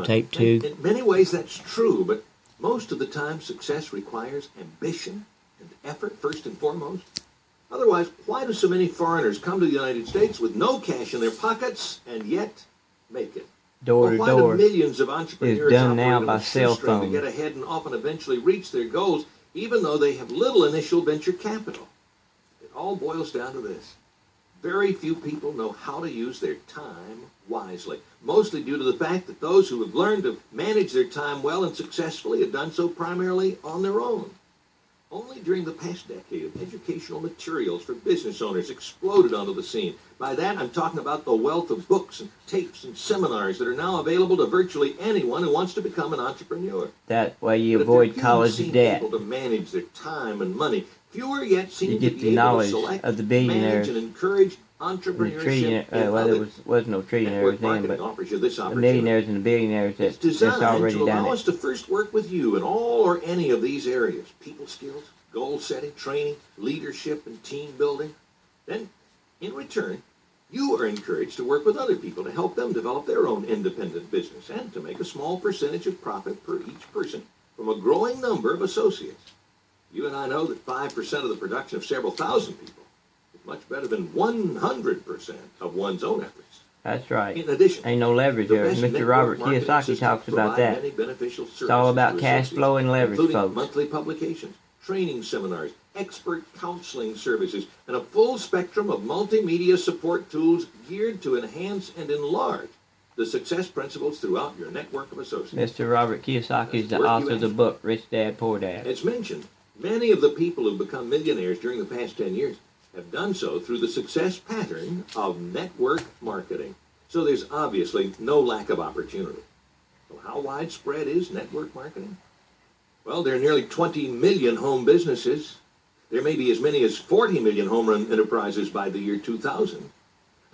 Tape too. In many ways, that's true, but most of the time, success requires ambition and effort first and foremost. Otherwise, why do so many foreigners come to the United States with no cash in their pockets and yet make it? Door to why door do millions of entrepreneurs is done operate now on by a cell shoestring to phone. get ahead and often eventually reach their goals, even though they have little initial venture capital? It all boils down to this. Very few people know how to use their time wisely, mostly due to the fact that those who have learned to manage their time well and successfully have done so primarily on their own. Only during the past decade, educational materials for business owners exploded onto the scene. By that, I'm talking about the wealth of books and tapes and seminars that are now available to virtually anyone who wants to become an entrepreneur. That way you avoid college debt. Able to manage their time and money. Fewer yet seem You to get be the able to knowledge select, of the manage, billionaires. and encourage entrepreneurship. Well, there was no trillionaires then, but offers you this the opportunity. millionaires and the billionaires It's that's designed already to done allow it. us to first work with you in all or any of these areas: people skills, goal setting, training, leadership, and team building. Then, in return, you are encouraged to work with other people to help them develop their own independent business and to make a small percentage of profit per each person from a growing number of associates. You and I know that 5% of the production of several thousand people is much better than 100% of one's own efforts. That's right. In addition, ain't no leverage there. Mr. Robert Kiyosaki talks about that. It's all about cash flow and leverage, including folks. monthly publications, training seminars, expert counseling services, and a full spectrum of multimedia support tools geared to enhance and enlarge the success principles throughout your network of associates. Mr. Robert Kiyosaki is the author of the book Rich Dad Poor Dad. As mentioned, many of the people who've become millionaires during the past 10 years have done so through the success pattern of network marketing. So there's obviously no lack of opportunity. So how widespread is network marketing? Well, there are nearly 20 million home businesses. There may be as many as 40 million home-run enterprises by the year 2000.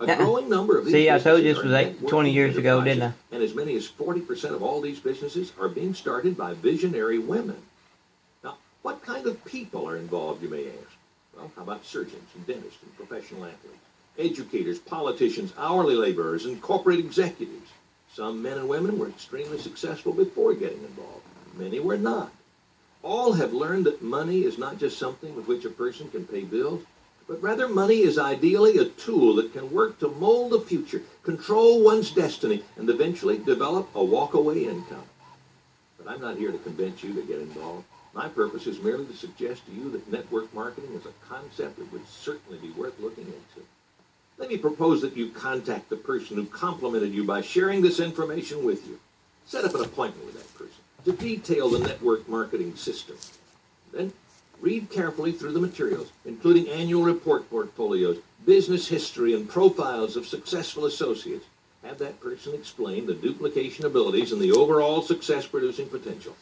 A growing number of these See, I told you this businesses was are 20 years ago, enterprises, didn't I? And as many as 40% of all these businesses are being started by visionary women. Now, what kind of people are involved, you may ask? Well, how about surgeons and dentists and professional athletes, educators, politicians, hourly laborers, and corporate executives? Some men and women were extremely successful before getting involved. Many were not. All have learned that money is not just something with which a person can pay bills, but rather money is ideally a tool that can work to mold the future, control one's destiny, and eventually develop a walk-away income. But I'm not here to convince you to get involved. My purpose is merely to suggest to you that network marketing is a concept that would certainly be worth looking into. Let me propose that you contact the person who complimented you by sharing this information with you. Set up an appointment with that person to detail the network marketing system. Then read carefully through the materials, including annual report portfolios, business history, and profiles of successful associates. Have that person explain the duplication abilities and the overall success-producing potential.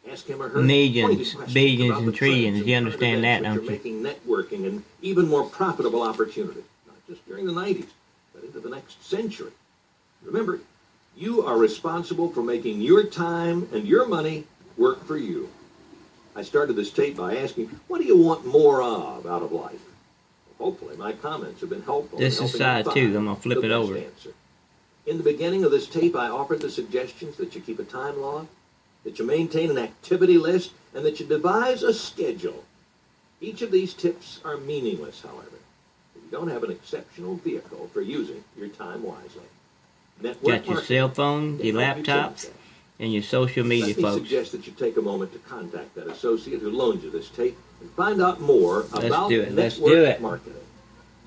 Ask him or her Millions, questions billions, about and the trillions. trends You and understand current that, events don't which you? are making networking an even more profitable opportunity, not just during the 90s, but into the next century. Remember, you are responsible for making your time and your money work for you. I started this tape by asking, what do you want more of out of life? Well, hopefully my comments have been helpful. This is side 2. I'm going to flip it over. Answer. In the beginning of this tape, I offered the suggestions that you keep a time log, that you maintain an activity list, and that you devise a schedule. Each of these tips are meaningless, however, if you don't have an exceptional vehicle for using your time wisely. Network Got your cell phone, your laptop, and your social media, Let me folks. suggest that you take a moment to contact that associate who loaned you this tape and find out more about do it. Let's network do it. marketing.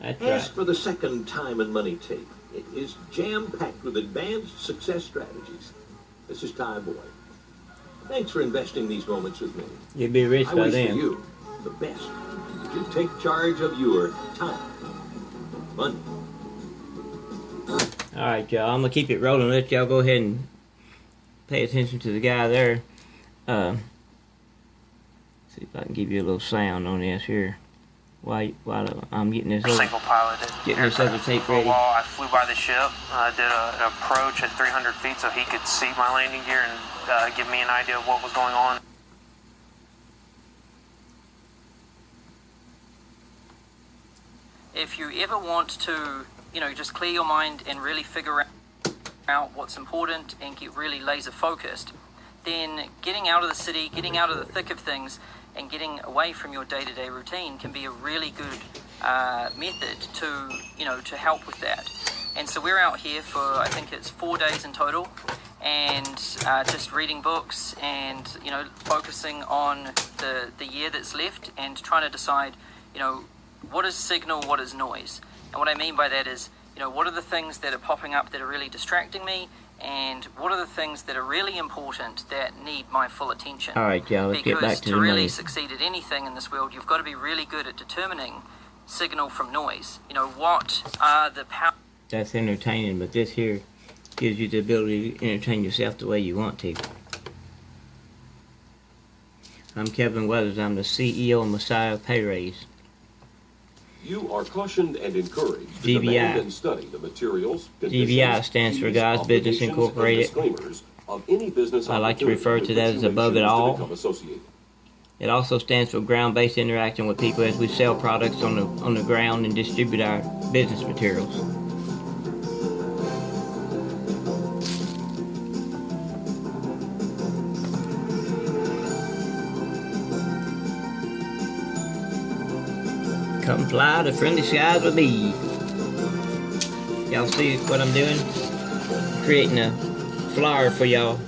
That's Ask right. for the second time and money tape. It is jam-packed with advanced success strategies. This is Ty Boy. Thanks for investing these moments with me. You'll be rich I by wish then. for you the best. As you take charge of your time, money. Alright, y'all. I'm going to keep it rolling. Let y'all go ahead and pay attention to the guy there. See if I can give you a little sound on this here. While I'm getting this Single piloted. getting this other tape For a ready. while, I flew by the ship. I did an approach at 300 feet so he could see my landing gear and give me an idea of what was going on. If you ever want to, just clear your mind and really figure out what's important and get really laser focused, then getting out of the city, getting out of the thick of things, and getting away from your day-to-day routine can be a really good method to help with that. And so we're out here for, I think it's 4 days in total, and just reading books and focusing on the year that's left and trying to decide what is signal, what is noise. And what I mean by that is what are the things that are popping up that are really distracting me, and what are the things that are really important that need my full attention. All right, y'all, let's get back to the really money. succeed at anything in this world, you've got to be really good at determining signal from noise. What are the power... That's entertaining, but this here gives you the ability to entertain yourself the way you want to. I'm Kevin Weathers. I'm the CEO of Messiah Pay Raise. You are cautioned and encouraged to GBI. demand and study the materials, GBI stands for fees, God's Business obligations, and Incorporated. disclaimers of any business I like to opportunity refer with to which that you as may above choose it to all. become associated. It also stands for ground-based interaction with people as we sell products on the ground and distribute our business materials. Come fly to friendly skies with me. Y'all see what I'm doing? Creating a flyer for y'all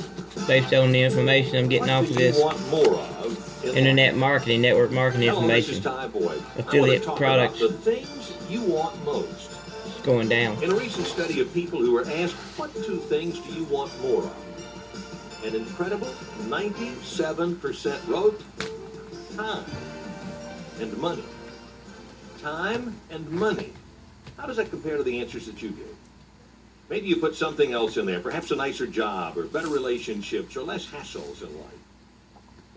based on the information I'm getting off of What do you this want more of in internet marketing, network marketing Hello, this is information. Ty Boyd. Affiliate I want to talk products. about the things you want most. It's going down. In a recent study of people who were asked, what two things do you want more of? An incredible 97% wrote time and money. Time and money. How does that compare to the answers that you gave? Maybe you put something else in there, perhaps a nicer job, or better relationships, or less hassles in life.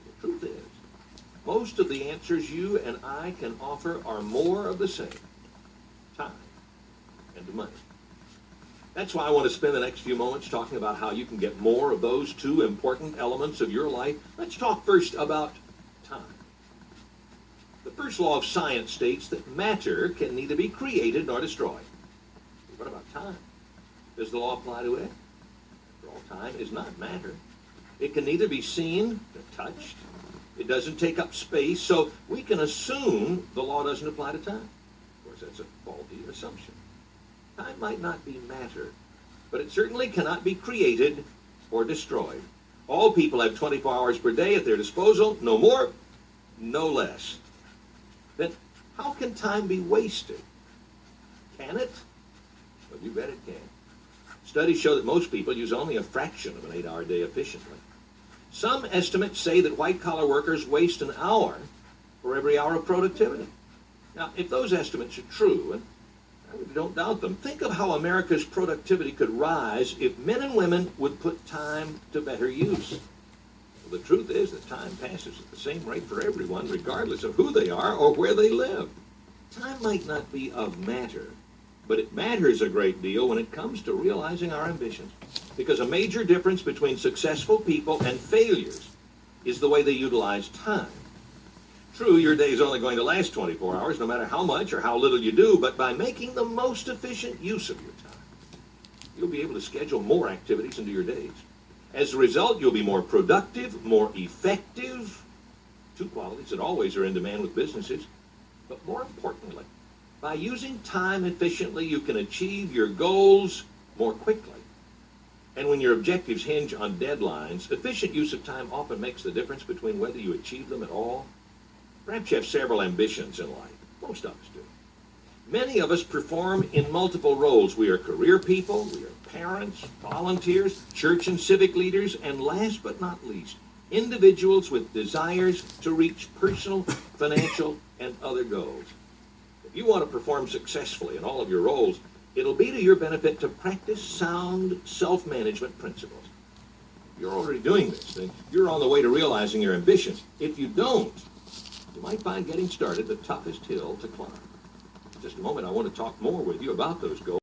The truth is, most of the answers you and I can offer are more of the same. Time and money. That's why I want to spend the next few moments talking about how you can get more of those two important elements of your life. Let's talk first about time. The first law of science states that matter can neither be created nor destroyed. What about time? Does the law apply to it? After all, time is not matter. It can neither be seen nor touched. It doesn't take up space, so we can assume the law doesn't apply to time. Of course, that's a faulty assumption. Time might not be matter, but it certainly cannot be created or destroyed. All people have 24 hours per day at their disposal, no more, no less. Then how can time be wasted? Can it? Well, you bet it can. Studies show that most people use only a fraction of an 8-hour day efficiently. Some estimates say that white-collar workers waste an hour for every hour of productivity. Now, if those estimates are true, and I really don't doubt them, think of how America's productivity could rise if men and women would put time to better use. Well, the truth is that time passes at the same rate for everyone, regardless of who they are or where they live. Time might not be of matter, but it matters a great deal when it comes to realizing our ambitions. Because a major difference between successful people and failures is the way they utilize time. True, your day is only going to last 24 hours, no matter how much or how little you do, but by making the most efficient use of your time, you'll be able to schedule more activities into your days. As a result, you'll be more productive, more effective, two qualities that always are in demand with businesses. But more importantly, by using time efficiently, you can achieve your goals more quickly. And when your objectives hinge on deadlines, efficient use of time often makes the difference between whether you achieve them at all. Perhaps you have several ambitions in life. Most of us do. Many of us perform in multiple roles. We are career people, we are parents, volunteers, church and civic leaders, and last but not least, individuals with desires to reach personal, financial, and other goals. If you want to perform successfully in all of your roles, it'll be to your benefit to practice sound self-management principles. If you're already doing this, then you're on the way to realizing your ambitions. If you don't, you might find getting started the toughest hill to climb. In just a moment, I want to talk more with you about those goals.